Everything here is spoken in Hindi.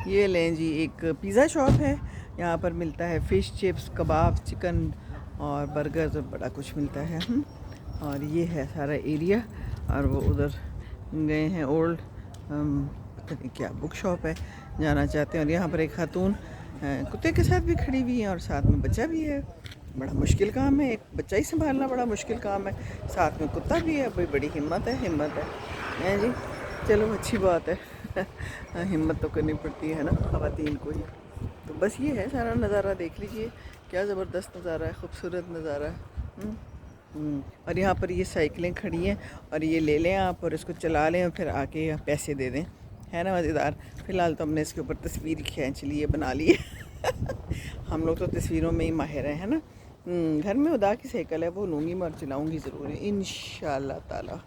ये लें जी, एक पिज़्ज़ा शॉप है। यहाँ पर मिलता है फ़िश चिप्स, कबाब, चिकन और बर्गर, तो बड़ा कुछ मिलता है। और ये है सारा एरिया। और वो उधर गए हैं ओल्ड, पता नहीं क्या बुक शॉप है, जाना चाहते हैं। और यहाँ पर एक खातून कुत्ते के साथ भी खड़ी हुई है और साथ में बच्चा भी है। बड़ा मुश्किल काम है, एक बच्चा ही संभालना बड़ा मुश्किल काम है, साथ में कुत्ता भी है। भाई बड़ी हिम्मत है हैं जी। चलो अच्छी बात है। हिम्मत तो करनी पड़ती है ना ख़वातीन को ही। तो बस ये है सारा नज़ारा, देख लीजिए क्या ज़बरदस्त नज़ारा है, खूबसूरत नज़ारा है। और यहाँ पर ये साइकिलें खड़ी हैं और ये ले लें आप और इसको चला लें और फिर आके पैसे दे दें, है ना मज़ेदार। फ़िलहाल तो हमने इसके ऊपर तस्वीर खींच ली है, बना ली है। हम लोग तो तस्वीरों में ही माहिर हैं, है ना। घर में उदा की साइकिल है, वो लूँगी मैं और चलाऊँगी ज़रूर इंशाअल्लाह ताला।